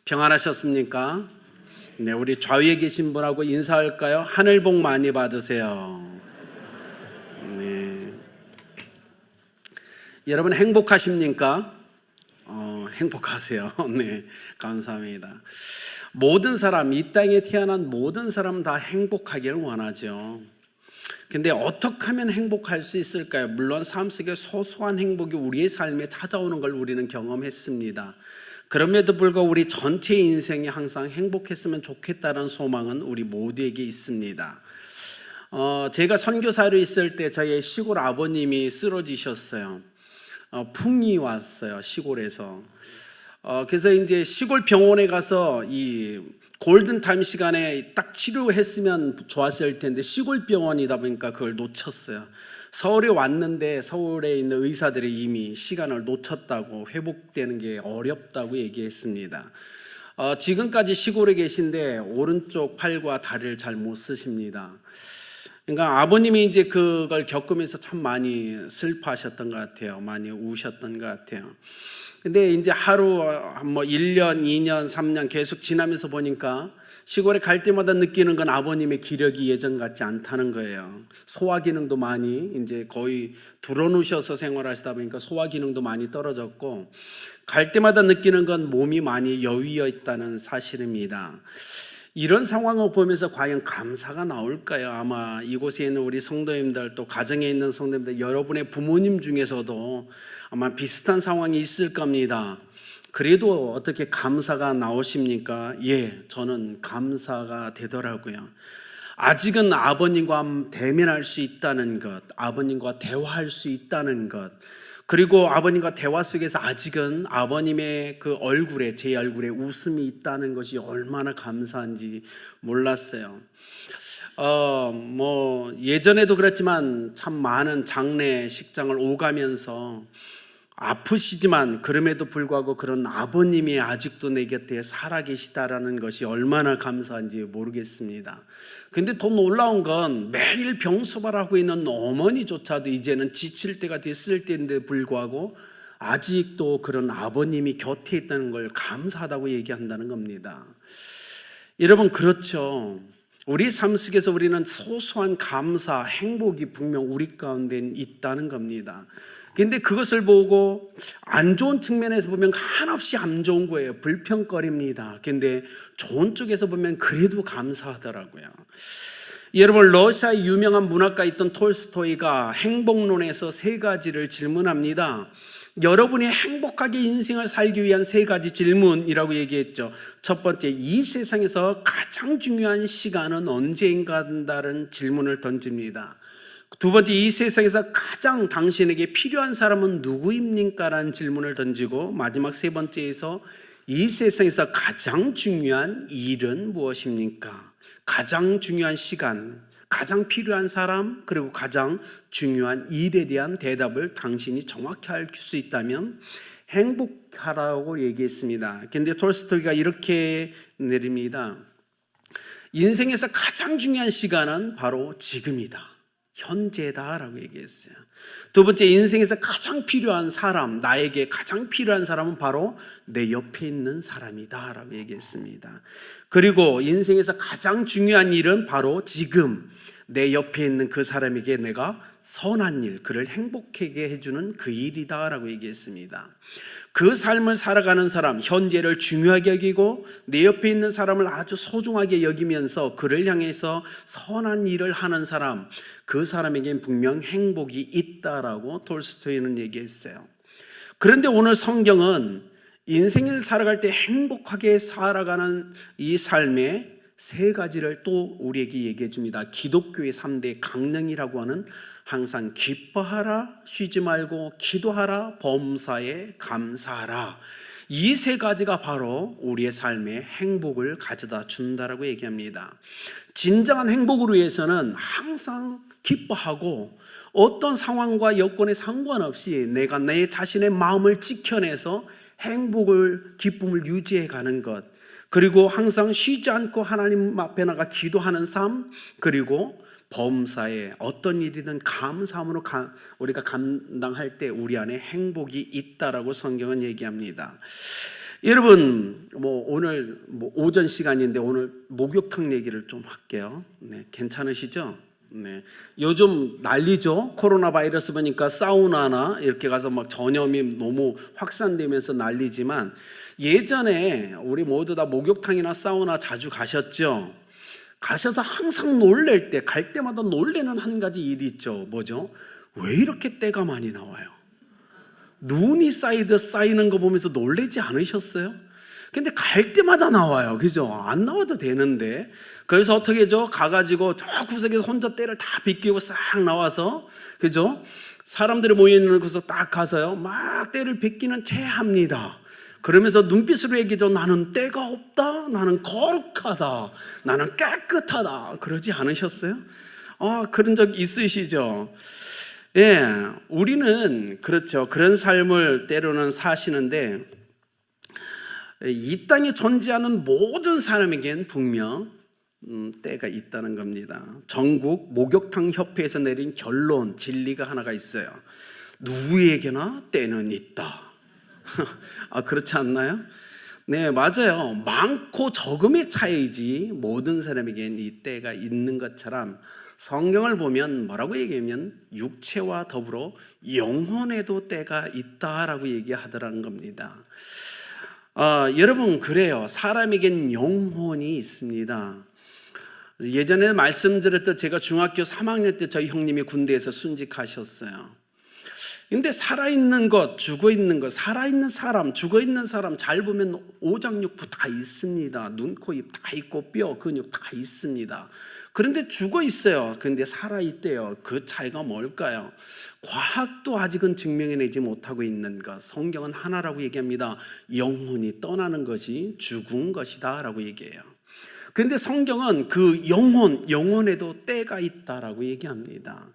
평안하셨습니까? 네, 우리 좌위에 계신 분하고 인사할까요? 하늘 복 많이 받으세요. 네. 여러분 행복하십니까? 행복하세요. 네, 감사합니다. 모든 사람, 이 땅에 태어난 모든 사람 다 행복하기를 원하죠. 근데 어떻게 하면 행복할 수 있을까요? 물론 삶 속에 소소한 행복이 우리의 삶에 찾아오는 걸 우리는 경험했습니다. 그럼에도 불구하고 우리 전체 인생이 항상 행복했으면 좋겠다는 소망은 우리 모두에게 있습니다. 제가 선교사로 있을 때 저희 시골 아버님이 쓰러지셨어요. 풍이 왔어요, 시골에서. 그래서 이제 시골 병원에 가서 이 골든타임 시간에 딱 치료했으면 좋았을 텐데 시골 병원이다 보니까 그걸 놓쳤어요. 서울에 왔는데 서울에 있는 의사들이 이미 시간을 놓쳤다고, 회복되는 게 어렵다고 얘기했습니다. 지금까지 시골에 계신데 오른쪽 팔과 다리를 잘 못 쓰십니다. 그러니까 아버님이 이제 그걸 겪으면서 참 많이 슬퍼하셨던 것 같아요. 많이 우셨던 것 같아요. 근데 이제 하루 1년, 2년, 3년 계속 지나면서 보니까 시골에 갈 때마다 느끼는 건 아버님의 기력이 예전 같지 않다는 거예요. 소화 기능도 많이 이제 거의 드러누셔서 생활하시다 보니까 소화 기능도 많이 떨어졌고, 갈 때마다 느끼는 건 몸이 많이 여위어 있다는 사실입니다. 이런 상황을 보면서 과연 감사가 나올까요? 아마 이곳에 있는 우리 성도님들, 또 가정에 있는 성도님들, 여러분의 부모님 중에서도 아마 비슷한 상황이 있을 겁니다. 그래도 어떻게 감사가 나오십니까? 예, 저는 감사가 되더라고요. 아직은 아버님과 대면할 수 있다는 것, 아버님과 대화할 수 있다는 것, 그리고 아버님과 대화 속에서 아직은 아버님의 그 얼굴에, 제 얼굴에 웃음이 있다는 것이 얼마나 감사한지 몰랐어요. 예전에도 그랬지만 참 많은 장례식장을 오가면서 아프시지만 그럼에도 불구하고 그런 아버님이 아직도 내 곁에 살아계시다라는 것이 얼마나 감사한지 모르겠습니다. 근데 더 놀라운 건 매일 병수발 하고 있는 어머니조차도 이제는 지칠 때가 됐을 때인데 불구하고 아직도 그런 아버님이 곁에 있다는 걸 감사하다고 얘기한다는 겁니다. 여러분, 그렇죠. 우리 삶 속에서 우리는 소소한 감사, 행복이 분명 우리 가운데 있다는 겁니다. 근데 그것을 보고 안 좋은 측면에서 보면 한없이 안 좋은 거예요. 불평거립니다. 근데 좋은 쪽에서 보면 그래도 감사하더라고요. 여러분, 러시아의 유명한 문학가 있던 톨스토이가 행복론에서 세 가지를 질문합니다. 여러분이 행복하게 인생을 살기 위한 세 가지 질문이라고 얘기했죠. 첫 번째, 이 세상에서 가장 중요한 시간은 언제인가라는 질문을 던집니다. 두 번째, 이 세상에서 가장 당신에게 필요한 사람은 누구입니까? 라는 질문을 던지고, 마지막 세 번째에서 이 세상에서 가장 중요한 일은 무엇입니까? 가장 중요한 시간, 가장 필요한 사람, 그리고 가장 중요한 일에 대한 대답을 당신이 정확히 할 수 있다면 행복하라고 얘기했습니다. 근데 톨스토이가 이렇게 내립니다. 인생에서 가장 중요한 시간은 바로 지금이다, 현재다라고 얘기했어요. 두 번째, 인생에서 가장 필요한 사람, 나에게 가장 필요한 사람은 바로 내 옆에 있는 사람이다라고 얘기했습니다. 그리고 인생에서 가장 중요한 일은 바로 지금 내 옆에 있는 그 사람에게 내가 선한 일, 그를 행복하게 해주는 그 일이다라고 얘기했습니다. 그 삶을 살아가는 사람, 현재를 중요하게 여기고 내 옆에 있는 사람을 아주 소중하게 여기면서 그를 향해서 선한 일을 하는 사람, 그 사람에겐 분명 행복이 있다라고 톨스토이는 얘기했어요. 그런데 오늘 성경은 인생을 살아갈 때 행복하게 살아가는 이 삶의 세 가지를 또 우리에게 얘기해 줍니다. 기독교의 3대 강령이라고 하는, 항상 기뻐하라, 쉬지 말고 기도하라, 범사에 감사하라. 이 세 가지가 바로 우리의 삶에 행복을 가져다 준다라고 얘기합니다. 진정한 행복을 위해서는 항상 기뻐하고 어떤 상황과 여건에 상관없이 내가 내 자신의 마음을 지켜내서 행복을, 기쁨을 유지해 가는 것, 그리고 항상 쉬지 않고 하나님 앞에 나가 기도하는 삶, 그리고 범사에 어떤 일이든 감사함으로 우리가 감당할 때 우리 안에 행복이 있다라고 성경은 얘기합니다. 여러분, 오늘 오전 시간인데 오늘 목욕탕 얘기를 좀 할게요. 네, 괜찮으시죠? 네. 요즘 난리죠. 코로나 바이러스 보니까 사우나나 이렇게 가서 막 전염이 너무 확산되면서 난리지만, 예전에 우리 모두 다 목욕탕이나 사우나 자주 가셨죠? 가셔서 항상 놀랄 때, 갈 때마다 놀래는 한 가지 일이 있죠. 뭐죠? 왜 이렇게 때가 많이 나와요? 눈이 쌓이는 거 보면서 놀라지 않으셨어요? 근데 갈 때마다 나와요. 그죠? 안 나와도 되는데. 그래서 어떻게 하죠? 가가지고 저 구석에서 혼자 때를 다 비끼고 싹 나와서, 그죠? 사람들이 모여있는 곳에서 딱 가서요, 막 때를 비끼는 채 합니다. 그러면서 눈빛으로 얘기죠. 나는 때가 없다. 나는 거룩하다. 나는 깨끗하다. 그러지 않으셨어요? 그런 적 있으시죠? 예, 우리는 그렇죠. 그런 삶을 때로는 사시는데, 이 땅에 존재하는 모든 사람에겐 분명 때가 있다는 겁니다. 전국 목욕탕 협회에서 내린 결론, 진리가 하나가 있어요. 누구에게나 때는 있다. 그렇지 않나요? 네, 맞아요. 많고 적음의 차이지 모든 사람에겐 이 때가 있는 것처럼, 성경을 보면 뭐라고 얘기하면 육체와 더불어 영혼에도 때가 있다라고 얘기하더라는 겁니다. 여러분, 그래요. 사람에겐 영혼이 있습니다. 예전에 말씀드렸던, 제가 중학교 3학년 때 저희 형님이 군대에서 순직하셨어요. 근데 살아있는 것, 죽어있는 것, 살아있는 사람, 죽어있는 사람 잘 보면 오장육부 다 있습니다. 눈, 코, 입 다 있고 뼈, 근육 다 있습니다. 그런데 죽어있어요. 그런데 살아있대요. 그 차이가 뭘까요? 과학도 아직은 증명해내지 못하고 있는 것, 성경은 하나라고 얘기합니다. 영혼이 떠나는 것이 죽은 것이다 라고 얘기해요. 그런데 성경은 그 영혼에도 때가 있다라고 얘기합니다.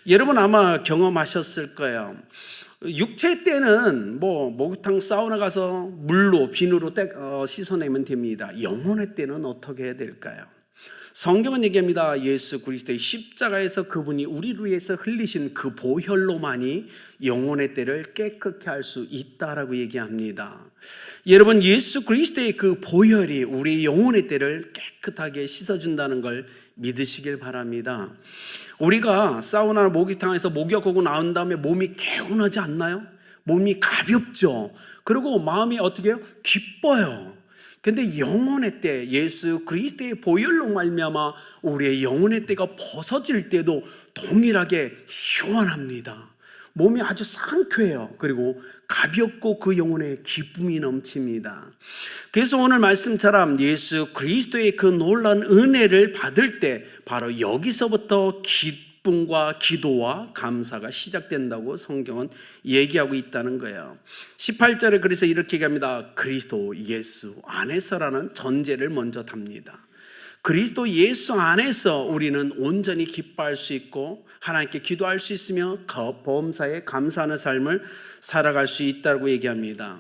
여러분 아마 경험하셨을 거예요. 육체 때는 목욕탕 사우나 가서 물로 비누로 씻어내면 됩니다. 영혼의 때는 어떻게 해야 될까요? 성경은 얘기합니다. 예수 그리스도의 십자가에서 그분이 우리를 위해서 흘리신 그 보혈로만이 영혼의 때를 깨끗게 할 수 있다라고 얘기합니다. 여러분, 예수 그리스도의 그 보혈이 우리 영혼의 때를 깨끗하게 씻어준다는 걸 믿으시길 바랍니다. 우리가 사우나나 목욕탕에서 목욕하고 나온 다음에 몸이 개운하지 않나요? 몸이 가볍죠. 그리고 마음이 어떻게 해요? 기뻐요. 근데 영혼의 때, 예수 그리스도의 보혈로 말미암아 우리의 영혼의 때가 벗어질 때도 동일하게 시원합니다. 몸이 아주 상쾌해요. 그리고 가볍고 그 영혼에 기쁨이 넘칩니다. 그래서 오늘 말씀처럼 예수 그리스도의 그 놀라운 은혜를 받을 때 바로 여기서부터 기쁨과 기도와 감사가 시작된다고 성경은 얘기하고 있다는 거예요. 18절에 그래서 이렇게 얘기합니다. 그리스도 예수 안에서라는 전제를 먼저 답니다. 그리스도 예수 안에서 우리는 온전히 기뻐할 수 있고 하나님께 기도할 수 있으며 범사에 감사하는 삶을 살아갈 수 있다고 얘기합니다.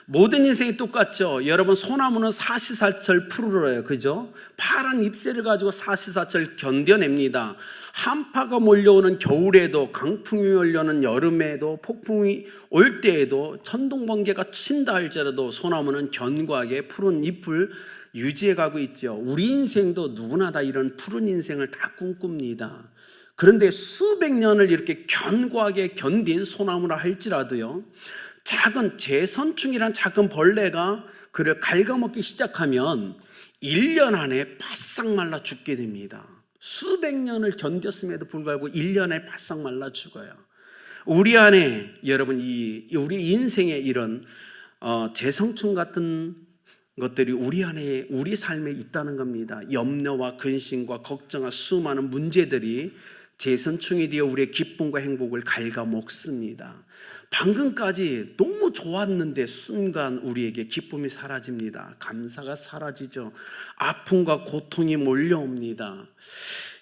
모든 인생이 똑같죠. 여러분, 소나무는 사시사철 푸르러요. 그죠? 파란 잎새를 가지고 사시사철 견뎌냅니다. 한파가 몰려오는 겨울에도, 강풍이 몰려오는 여름에도, 폭풍이 올 때에도, 천둥번개가 친다 할지라도 소나무는 견고하게 푸른 잎을 유지해 가고 있죠. 우리 인생도 누구나 다 이런 푸른 인생을 다 꿈꿉니다. 그런데 수백 년을 이렇게 견고하게 견딘 소나무라 할지라도요, 작은 제선충이란 작은 벌레가 그를 갉아먹기 시작하면 1년 안에 바싹 말라 죽게 됩니다. 수백 년을 견뎠음에도 불구하고 1년에 바싹 말라 죽어요. 우리 안에, 여러분, 우리 인생에 이런 제성충 같은 것들이 우리 안에, 우리 삶에 있다는 겁니다. 염려와 근심과 걱정과 수많은 문제들이 제선충이 되어 우리의 기쁨과 행복을 갉아먹습니다. 방금까지 너무 좋았는데 순간 우리에게 기쁨이 사라집니다. 감사가 사라지죠. 아픔과 고통이 몰려옵니다.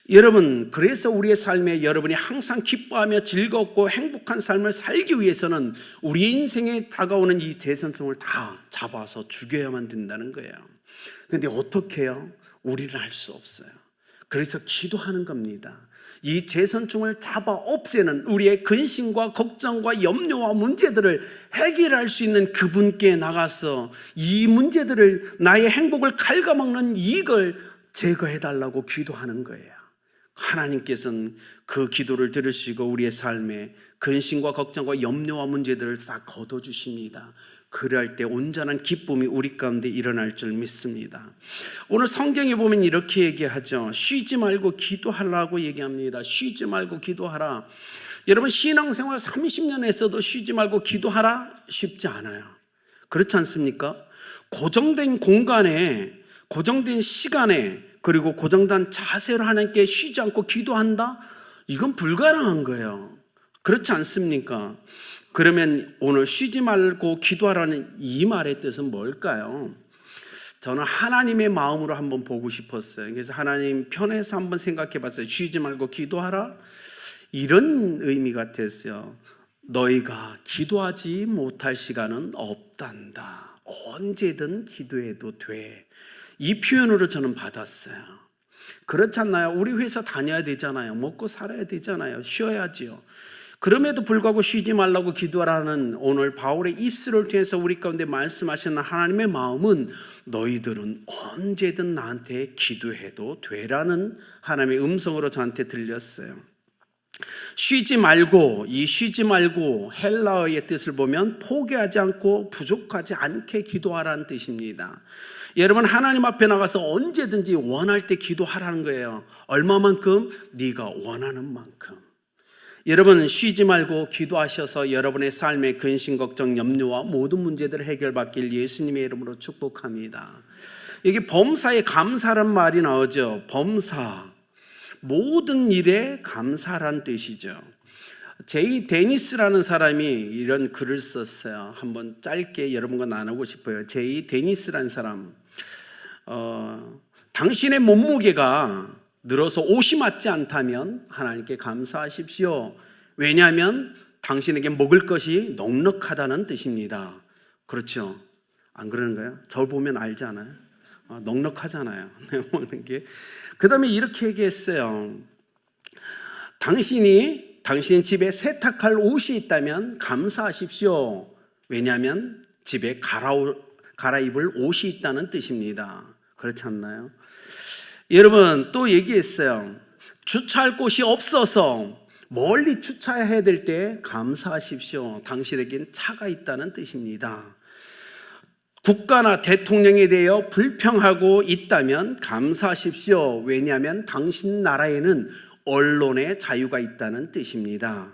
여러분, 그래서 우리의 삶에 여러분이 항상 기뻐하며 즐겁고 행복한 삶을 살기 위해서는 우리 인생에 다가오는 이 제선충을 다 잡아서 죽여야만 된다는 거예요. 그런데 어떻게 해요? 우리는 할 수 없어요. 그래서 기도하는 겁니다. 이 재선충을 잡아 없애는 우리의 근심과 걱정과 염려와 문제들을 해결할 수 있는 그분께 나가서 이 문제들을, 나의 행복을 갉아먹는 이익을 제거해달라고 기도하는 거예요. 하나님께서는 그 기도를 들으시고 우리의 삶에 근심과 걱정과 염려와 문제들을 싹 걷어주십니다. 그럴 때 온전한 기쁨이 우리 가운데 일어날 줄 믿습니다. 오늘 성경에 보면 이렇게 얘기하죠. 쉬지 말고 기도하라고 얘기합니다. 쉬지 말고 기도하라. 여러분, 신앙생활 30년 했어도 쉬지 말고 기도하라 쉽지 않아요. 그렇지 않습니까? 고정된 공간에, 고정된 시간에, 그리고 고정된 자세로 하나님께 쉬지 않고 기도한다? 이건 불가능한 거예요. 그렇지 않습니까? 그러면 오늘 쉬지 말고 기도하라는 이 말의 뜻은 뭘까요? 저는 하나님의 마음으로 한번 보고 싶었어요. 그래서 하나님 편에서 한번 생각해 봤어요. 쉬지 말고 기도하라? 이런 의미 같았어요. 너희가 기도하지 못할 시간은 없단다. 언제든 기도해도 돼. 이 표현으로 저는 받았어요. 그렇지 않나요? 우리 회사 다녀야 되잖아요. 먹고 살아야 되잖아요. 쉬어야지요. 그럼에도 불구하고 쉬지 말라고 기도하라는 오늘 바울의 입술을 통해서 우리 가운데 말씀하시는 하나님의 마음은 너희들은 언제든 나한테 기도해도 되라는 하나님의 음성으로 저한테 들렸어요. 쉬지 말고, 이 쉬지 말고 헬라어의 뜻을 보면 포기하지 않고 부족하지 않게 기도하라는 뜻입니다. 여러분, 하나님 앞에 나가서 언제든지 원할 때 기도하라는 거예요. 얼마만큼? 네가 원하는 만큼. 여러분, 쉬지 말고 기도하셔서 여러분의 삶의 근심, 걱정, 염려와 모든 문제들을 해결받길 예수님의 이름으로 축복합니다. 여기 범사에 감사란 말이 나오죠. 범사, 모든 일에 감사란 뜻이죠. 제이 데니스라는 사람이 이런 글을 썼어요. 한번 짧게 여러분과 나누고 싶어요. 제이 데니스라는 사람, 당신의 몸무게가 늘어서 옷이 맞지 않다면 하나님께 감사하십시오. 왜냐하면 당신에게 먹을 것이 넉넉하다는 뜻입니다. 그렇죠? 안 그러는가요? 저를 보면 알잖아요. 넉넉하잖아요. 먹는 게. 그 다음에 이렇게 얘기했어요. 당신 집에 세탁할 옷이 있다면 감사하십시오. 왜냐하면 집에 갈아입을 옷이 있다는 뜻입니다. 그렇지 않나요? 여러분, 또 얘기했어요. 주차할 곳이 없어서 멀리 주차해야 될 때 감사하십시오. 당신에겐 차가 있다는 뜻입니다. 국가나 대통령에 대해 불평하고 있다면 감사하십시오. 왜냐하면 당신 나라에는 언론의 자유가 있다는 뜻입니다.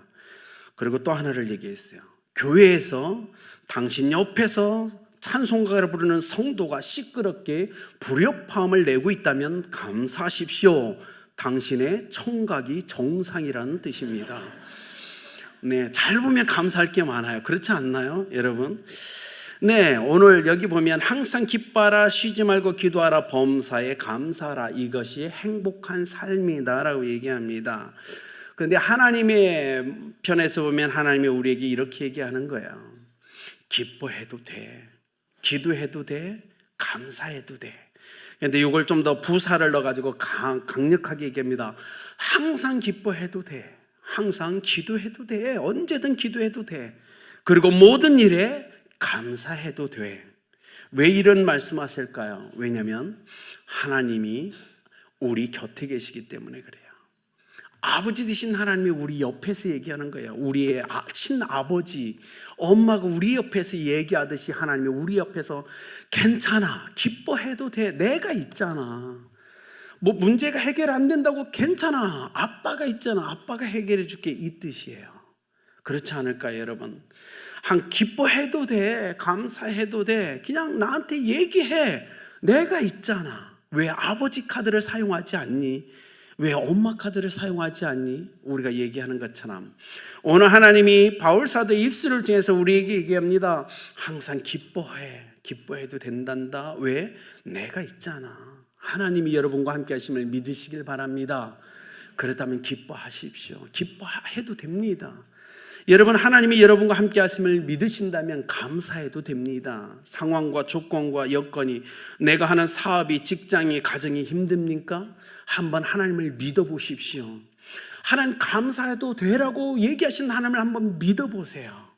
그리고 또 하나를 얘기했어요. 교회에서 당신 옆에서 찬송가를 부르는 성도가 시끄럽게 불협화음을 내고 있다면 감사하십시오. 당신의 청각이 정상이라는 뜻입니다. 네, 잘 보면 감사할 게 많아요. 그렇지 않나요, 여러분? 네, 오늘 여기 보면 항상 기뻐하라, 쉬지 말고 기도하라, 범사에 감사하라. 이것이 행복한 삶이다라고 얘기합니다. 그런데 하나님의 편에서 보면 하나님이 우리에게 이렇게 얘기하는 거예요. 기뻐해도 돼. 기도해도 돼, 감사해도 돼. 그런데 이걸 좀 더 부사를 넣어가지고 강력하게 얘기합니다. 항상 기뻐해도 돼, 항상 기도해도 돼, 언제든 기도해도 돼. 그리고 모든 일에 감사해도 돼. 왜 이런 말씀하실까요? 왜냐하면 하나님이 우리 곁에 계시기 때문에 그래요. 아버지 되신 하나님이 우리 옆에서 얘기하는 거예요. 우리의 친아버지, 엄마가 우리 옆에서 얘기하듯이 하나님이 우리 옆에서 괜찮아, 기뻐해도 돼, 내가 있잖아. 뭐 문제가 해결 안 된다고 괜찮아, 아빠가 있잖아, 아빠가 해결해 줄게, 이 뜻이에요. 그렇지 않을까요, 여러분? 기뻐해도 돼, 감사해도 돼, 그냥 나한테 얘기해, 내가 있잖아. 왜 아버지 카드를 사용하지 않니? 왜 엄마 카드를 사용하지 않니? 우리가 얘기하는 것처럼 오늘 하나님이 바울사도 입술을 통해서 우리에게 얘기합니다. 항상 기뻐해도 된단다. 왜? 내가 있잖아. 하나님이 여러분과 함께 하심을 믿으시길 바랍니다. 그렇다면 기뻐하십시오. 기뻐해도 됩니다. 여러분, 하나님이 여러분과 함께 하심을 믿으신다면 감사해도 됩니다. 상황과 조건과 여건이, 내가 하는 사업이, 직장이, 가정이 힘듭니까? 한번 하나님을 믿어보십시오. 하나님 감사해도 되라고 얘기하신 하나님을 한번 믿어보세요.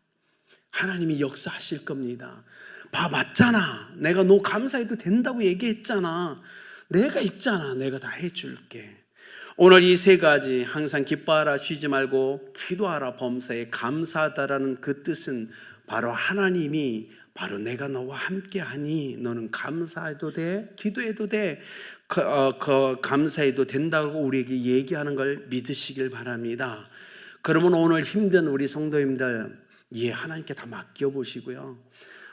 하나님이 역사하실 겁니다. 맞잖아. 내가 너 감사해도 된다고 얘기했잖아. 내가 있잖아. 내가 다 해줄게. 오늘 이 세 가지, 항상 기뻐하라, 쉬지 말고 기도하라, 범사에 감사하다라는 그 뜻은 바로 하나님이 바로 내가 너와 함께하니 너는 감사해도 돼, 기도해도 돼, 감사해도 된다고 우리에게 얘기하는 걸 믿으시길 바랍니다. 그러면 오늘 힘든 우리 성도님들 하나님께 다 맡겨보시고요.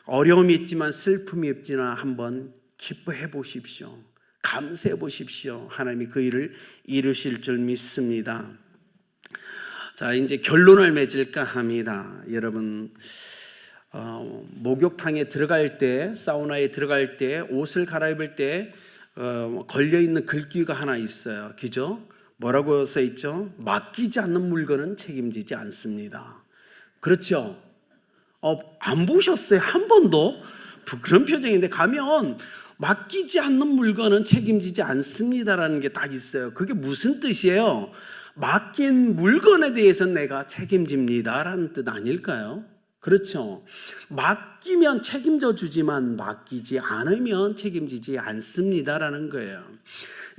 어려움이 있지만 슬픔이 없지만 한번 기뻐해 보십시오. 감사해 보십시오. 하나님이 그 일을 이루실 줄 믿습니다. 자, 이제 결론을 맺을까 합니다. 여러분, 목욕탕에 들어갈 때, 사우나에 들어갈 때, 옷을 갈아입을 때 걸려있는 글귀가 하나 있어요. 그죠? 뭐라고 써 있죠? 맡기지 않는 물건은 책임지지 않습니다. 그렇죠? 안 보셨어요? 한 번도? 그런 표정인데 가면 맡기지 않는 물건은 책임지지 않습니다라는 게 딱 있어요. 그게 무슨 뜻이에요? 맡긴 물건에 대해서는 내가 책임집니다라는 뜻 아닐까요? 그렇죠? 맡기면 책임져 주지만 맡기지 않으면 책임지지 않습니다라는 거예요.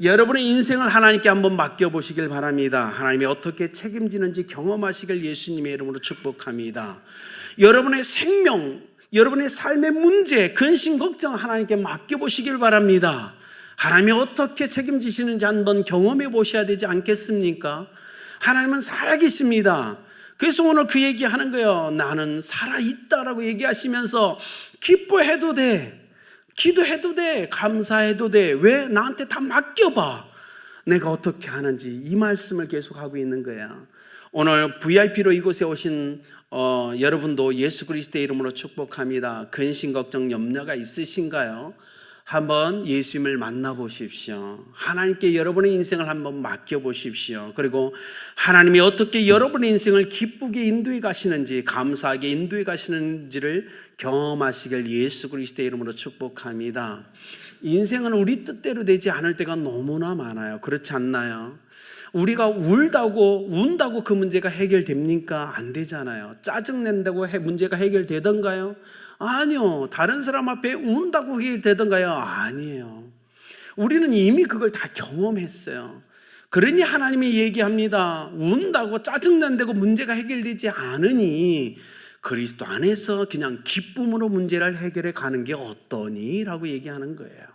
여러분의 인생을 하나님께 한번 맡겨보시길 바랍니다. 하나님이 어떻게 책임지는지 경험하시길 예수님의 이름으로 축복합니다. 여러분의 생명, 여러분의 삶의 문제, 근심, 걱정 하나님께 맡겨보시길 바랍니다. 하나님이 어떻게 책임지시는지 한번 경험해 보셔야 되지 않겠습니까? 하나님은 살아계십니다. 그래서 오늘 그 얘기하는 거예요. 나는 살아있다라고 얘기하시면서 기뻐해도 돼, 기도해도 돼, 감사해도 돼. 왜? 나한테 다 맡겨봐. 내가 어떻게 하는지 이 말씀을 계속하고 있는 거야. 오늘 VIP로 이곳에 오신 여러분도 예수 그리스도의 이름으로 축복합니다. 근심, 걱정, 염려가 있으신가요? 한번 예수님을 만나보십시오. 하나님께 여러분의 인생을 한번 맡겨보십시오. 그리고 하나님이 어떻게 여러분의 인생을 기쁘게 인도해 가시는지, 감사하게 인도해 가시는지를 경험하시길 예수 그리스도의 이름으로 축복합니다. 인생은 우리 뜻대로 되지 않을 때가 너무나 많아요. 그렇지 않나요? 우리가 운다고 그 문제가 해결됩니까? 안 되잖아요. 짜증낸다고 문제가 해결되던가요? 아니요. 다른 사람 앞에 운다고 해결되던가요? 아니에요. 우리는 이미 그걸 다 경험했어요. 그러니 하나님이 얘기합니다. 운다고 짜증난다고 문제가 해결되지 않으니 그리스도 안에서 그냥 기쁨으로 문제를 해결해 가는 게 어떠니? 라고 얘기하는 거예요.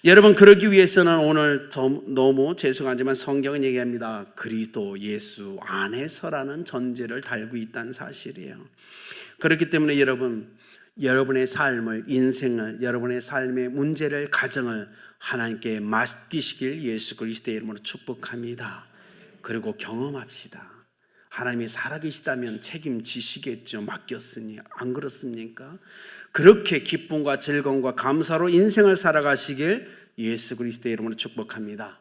여러분, 그러기 위해서는 오늘 너무 죄송하지만 성경은 얘기합니다. 그리스도 예수 안에서라는 전제를 달고 있다는 사실이에요. 그렇기 때문에 여러분의 삶을, 인생을, 여러분의 삶의 문제를, 가정을 하나님께 맡기시길 예수 그리스도의 이름으로 축복합니다. 그리고 경험합시다. 하나님이 살아계시다면 책임지시겠죠. 맡겼으니. 안 그렇습니까? 그렇게 기쁨과 즐거움과 감사로 인생을 살아가시길 예수 그리스도의 이름으로 축복합니다.